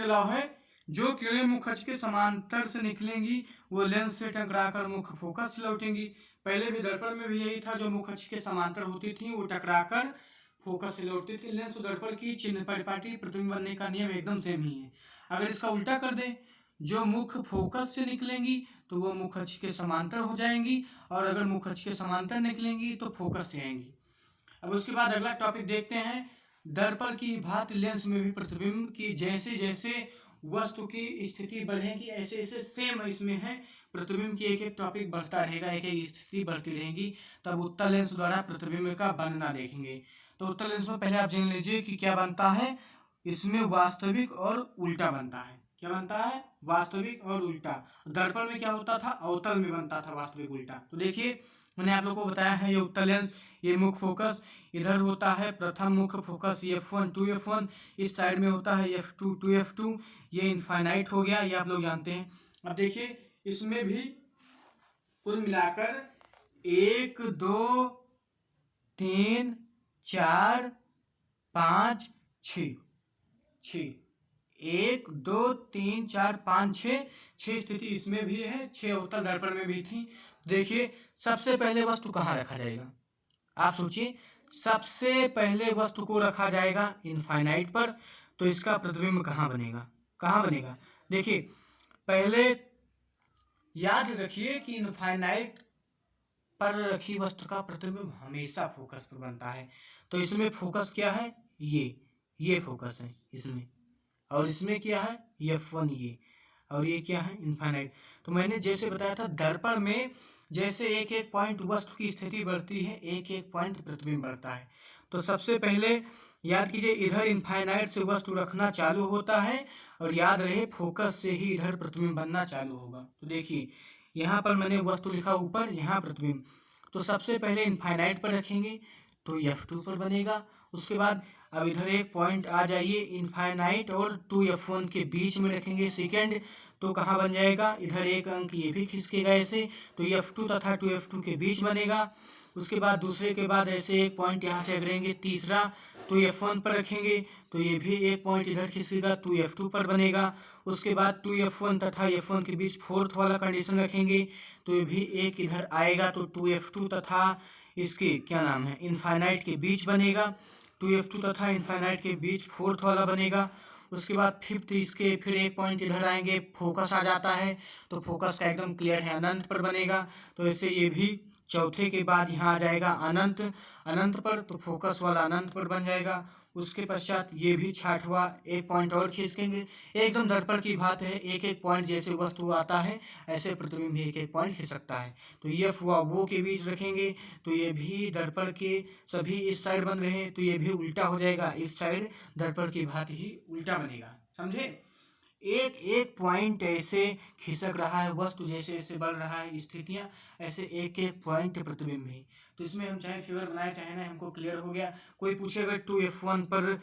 के अलावा है, जो किरणें मुख्य अक्ष के समांतर से निकलेंगी वो लेंस से टकराकर मुख्य फोकस से लौटेंगी। पहले भी दर्पण में भी यही था, जो मुख्य अक्ष के समांतर होती थी वो टकराकर फोकस से लौटती थी। लेंस और दर्पण की चिन्ह परिपाटी प्रतिबिंब बनने का नियम एकदम सेम ही है। अगर इसका उल्टा कर दें, जो मुख्य फोकस से निकलेंगी तो वो मुख्य अक्ष के समांतर हो जाएंगी, और अगर मुख्य अक्ष के समांतर निकलेंगी तो फोकस से आएंगी। अब उसके बाद अगला टॉपिक देखते हैं, दर्पण की भांति लेंस में भी प्रतिबिंब की जैसे जैसे वस्तु की स्थिति बढ़ेगी ऐसे ऐसे सेम इसमें है, प्रतिबिंब की एक एक टॉपिक बढ़ता रहेगा, एक एक स्थिति बढ़ती रहेगी, तब उत्तल लेंस द्वारा प्रतिबिंब का बनना देखेंगे। तो उत्तल लेंस में पहले आप जान लीजिए कि क्या बनता है, इसमें वास्तविक और उल्टा बनता है। क्या बनता है? वास्तविक और उल्टा। दर्पण में क्या होता था? अवतल में बनता था वास्तविक उल्टा। तो देखिए मैंने आप लोगों को बताया है, ये उत्तल लेंस, ये मुख्य फोकस इधर होता है, प्रथम मुख्य फोकस f1 2f1, इस साइड में होता है f2 2f2, ये इनफाइनाइट हो गया, ये आप लोग जानते हैं। अब देखिए इसमें भी कुल मिलाकर 1 2 3 4 5 6 1 2 3 4 5 6 स्थिति इसमें भी है, 6 उत्तल दर्पण में भी थी। देखिए सबसे पहले वस्तु कहाँ रखा जाएगा? आप सोचिए, सबसे पहले वस्तु को रखा जाएगा इनफाइनाइट पर, तो इसका प्रतिबिंब कहाँ बनेगा? कहाँ बनेगा? देखिए पहले याद रखिए कि इनफाइनाइट पर रखी वस्तु का प्रतिबिंब हमेशा फोकस पर बनता है। तो इसमें फोकस क्या है? ये फोकस है इसमें, और इसमें क्या है? f1 ये, और ये क्या है? इनफाइनाइट। तो मैंने जैसे बताया था, दर्पण में जैसे एक एक पॉइंट वस्तु की स्थिति बढ़ती है, एक एक पॉइंट प्रतिबिंब बढ़ता है। तो सबसे पहले याद कीजिए, इधर इनफाइनाइट से वस्तु रखना चालू होता है, और याद रहे फोकस से ही इधर प्रतिबिंब बनना चालू होगा। तो देखिए यहाँ पर मैंने वस्तु लिखा ऊपर, यहाँ प्रतिबिंब, तो सबसे पहले इनफाइनाइट पर रखेंगे तो f2 पर बनेगा। उसके बाद अब इधर एक पॉइंट आ जाइए, इनफाइनाइट और 2f1 के बीच में रखेंगे सेकेंड, तो कहाँ बन जाएगा? इधर एक अंक ये भी खिसकेगा ऐसे, तो f2 तथा 2f2 के बीच बनेगा। उसके बाद दूसरे के बाद ऐसे एक पॉइंट यहाँ से अगड़ेंगे, तीसरा 2f1 पर रखेंगे तो ये भी एक पॉइंट इधर खिसकेगा, 2f2 पर बनेगा। उसके बाद 2f1 तथा f1 के बीच फोर्थ वाला कंडीशन रखेंगे तो ये भी एक इधर आएगा, तो 2f2 तथा इसके क्या नाम है, इनफाइनाइट के बीच बनेगा। 2f2 तथा इनफाइनाइट के बीच फोर्थ वाला बनेगा। उसके बाद फिफ्थ इसके फिर एक पॉइंट इधर आएंगे, फोकस आ जाता है, तो फोकस का एकदम क्लियर है, अनंत पर बनेगा। तो इससे ये भी चौथे के बाद यहाँ आ जाएगा अनंत पर, तो फोकस वाला अनंत पर बन जाएगा। उसके पश्चात ये भी छठवां एक पॉइंट और खींचेंगे, एकदम दर्पण की बात है, एक एक पॉइंट जैसे वस्तु आता है ऐसे प्रतिबिंब भी एक एक पॉइंट खींच सकता है। तो ये हुआ वो के बीच रखेंगे तो ये भी दर्पण के सभी इस साइड बन रहे हैं, तो ये भी उल्टा हो जाएगा, इस साइड दर्पण की भांति ही उल्टा बनेगा। समझे? एक एक पॉइंट ऐसे खिसक रहा है, वस्तु जैसे जैसे बढ़ रहा है स्थितियां, ऐसे एक एक पॉइंट प्रतिबिंब है। तो इसमें हम चाहे फिगर बनाए चाहे ना, हमको क्लियर हो गया। कोई पूछे अगर 2f1 पर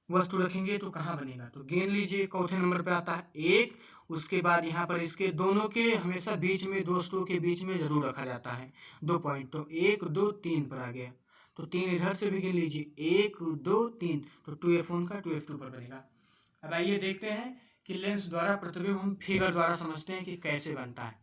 वस्तु रखेंगे तो कहाँ बनेगा, तो गिन लीजिए चौथे नंबर पे आता है एक, उसके बाद यहाँ पर इसके दोनों के हमेशा बीच में, दोस्तों के बीच में जरूर रखा जाता है 2 पॉइंट, तो 1 2 3 पर आ गया, तो 3 इधर से भी गिन लीजिए, 1 2 3, तो 2f1 का 2f2 पर बनेगा। अब आइए देखते हैं कि लेंस द्वारा प्रतिबिंब हम फिगर द्वारा समझते हैं कि कैसे बनता है।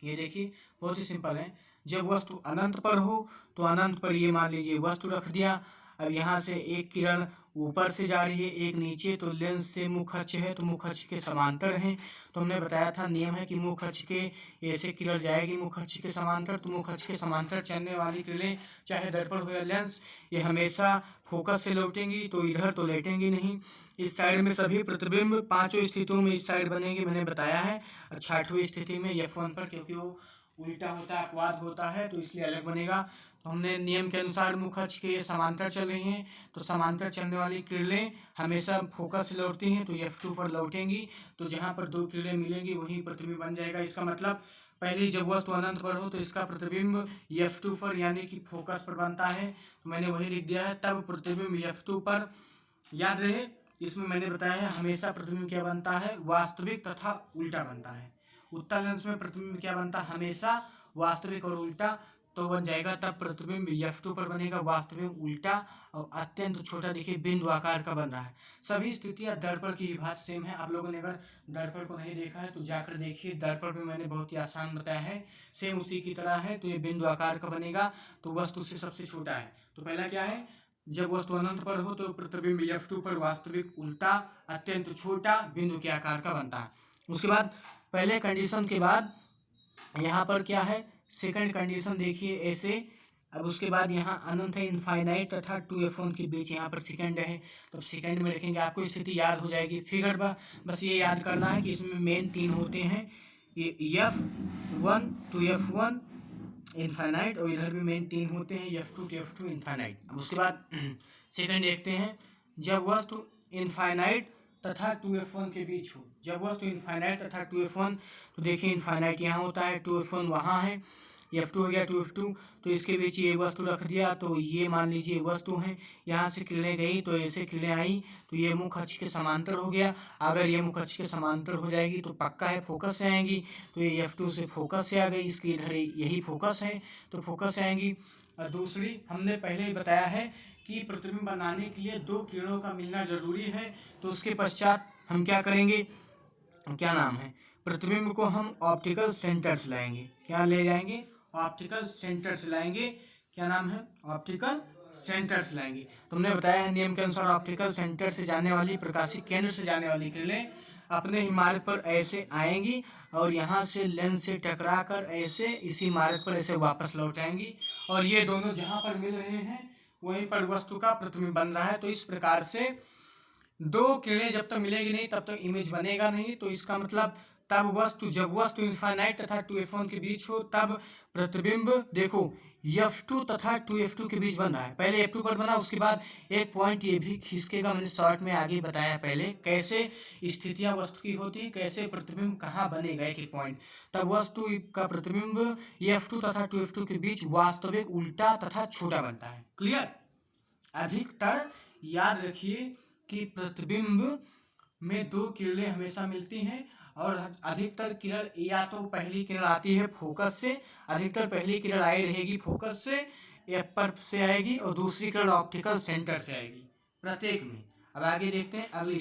ये देखिए बहुत ही सिंपल है, जब वस्तु अनंत पर हो तो अनंत पर ये मान लीजिए वस्तु रख दिया। अब यहाँ से एक किरण ऊपर से जा रही है, एक नीचे, तो लेंस से मुख्य अक्ष है तो मुख्य अक्ष के समांतर हैं। तो हमने बताया था नियम है कि मुख्य अक्ष के ऐसे किरण जाएगी मुख्य अक्ष के समांतर, तो मुख्य अक्ष के समांतर चलने वाली किरणें चाहे दर्पण हो या लेंस, ये हमेशा फोकस से लौटेंगी, तो इधर तो लेटेंगी नहीं। इस साइड में सभी प्रतिबिंब पांचों स्थितियों में इस साइड बनेंगे, मैंने बताया है। छठवीं स्थिति में f1 पर, क्योंकि वो उल्टा होता है, अपवाद होता है, तो इसलिए अलग बनेगा। तो हमने नियम के अनुसार मुख्य अक्ष के समांतर चल रही हैं, तो समांतर चलने वाली किरणें हमेशा फोकस से लौटती हैं, तो f2 पर लौटेंगी। तो जहाँ पर दो किरणें मिलेंगी वहीं प्रतिबिंब बन जाएगा। इसका मतलब पहली जब वस्तु अनंत पर हो तो इसका प्रतिबिंब f2 पर यानी कि फोकस पर बनता है, तो मैंने वही लिख दिया है। तब प्रतिबिंब f2 पर, याद रहे इसमें मैंने बताया है हमेशा प्रतिबिंब क्या बनता है, वास्तविक तथा उल्टा बनता है। उत्तल लेंस में प्रतिबिंब क्या बनता है, हमेशा वास्तविक और उल्टा। तो बन जाएगा, तब प्रतिबिंब F2 पर बनेगा, वास्तविक उल्टा और अत्यंत छोटा। देखिए बिंदु आकार का बन रहा है। सभी स्थितियां दर्पण की बात सेम है। आप लोगों ने अगर दर्पण को नहीं देखा है तो जाकर देखिए, दर्पण में मैंने बहुत ही आसान बताया है, सेम उसी की तरह है। तो ये बिंदु आकार का बनेगा, तो वस्तु से सबसे छोटा है। तो पहला क्या है, जब वस्तु अनंत पर हो तो प्रतिबिंब F2 पर वास्तविक उल्टा अत्यंत छोटा बिंदु के आकार का बनता है। उसके बाद पहले कंडीशन के बाद यहाँ पर क्या है, सेकंड कंडीशन देखिए ऐसे। अब उसके बाद यहाँ अनंत है, इनफाइनाइट तथा 2F1 के बीच यहाँ पर सेकंड है, तो सेकंड में रखेंगे, आपको स्थिति याद हो जाएगी। फिगर बस ये याद करना है कि इसमें मेन 3 होते हैं, ये F1 2F1 इनफाइनाइट, और इधर भी मेन 3 होते हैं, F2 2F2 इनफाइनाइट। अब उसके बाद सेकंड देखते हैं, जब वस्तु इनफाइनाइट तथा 2F1 के बीच हो। जब वस्तु इनफाइनाइट तथा 2F1, तो देखिए इनफाइनाइट यहाँ होता है, 2F1 वहाँ है, F2 हो गया 2F2, तो इसके बीच ये वस्तु रख दिया, तो ये मान लीजिए वस्तु है। यहाँ से किरणें गई तो ऐसे किरणें आई, तो ये मुख्य अक्ष के समांतर हो गया। अगर ये मुख्य अक्ष के समांतर हो जाएगी तो पक्का है फोकस से आएंगी, तो ये F2 से फोकस से आ गई, इसकी इधर यही फोकस है, तो फोकस से आएंगी। और दूसरी हमने पहले ही बताया है कि प्रतिबिंब बनाने के लिए 2 किरणों का मिलना जरूरी है। तो उसके पश्चात हम क्या करेंगे, क्या नाम है, प्रतिबिंब को हम ऑप्टिकल सेंटर से लाएंगे। क्या ले जाएंगे, ऑप्टिकल सेंटर से लाएंगे। क्या नाम है, ऑप्टिकल सेंटर से लाएंगे। तुमने बताया है नियम के अनुसार ऑप्टिकल सेंटर से जाने वाली, प्रकाशिक केंद्र से जाने वाली किरणें अपने ही मार्ग पर ऐसे आएंगी और यहाँ से लेंस से टकरा कर ऐसे इसी मार्ग पर ऐसे वापस लौट आएंगी, और ये दोनों जहाँ पर मिल रहे हैं वहीं पर वस्तु का प्रतिबिंब बन रहा है। तो इस प्रकार से 2 किरणें जब तक मिलेगी नहीं तब तक इमेज बनेगा नहीं। तो इसका मतलब तब वस्तु, जब वस्तु इनफाइनाइट तथा 2F1 के बीच हो, तब प्रतिबिंब देखो F2 तथा 2F2 के बीच बन रहा है। पहले F2 पर बना, उसके बाद एक पॉइंट ये भी खिसकेगा। मैंने शॉर्ट में आगे बताया पहले कैसे स्थितियां वस्तु की होती है, कैसे प्रतिबिंब कहाँ बनेगा एक एक पॉइंट। तब वस्तु का प्रतिबिंब F2 तथा 2F2 के बीच वास्तविक उल्टा तथा छोटा बनता है। क्लियर। अधिकतर याद रखिए कि प्रतिबिंब में 2 किरणें हमेशा मिलती हैं, और अधिकतर किरण या तो पहली किरण आती है फोकस से, अधिकतर पहली किरण आई रहेगी फोकस से, F पर से आएगी, और दूसरी किरण ऑप्टिकल सेंटर से आएगी प्रत्येक में। अब आगे देखते हैं अगली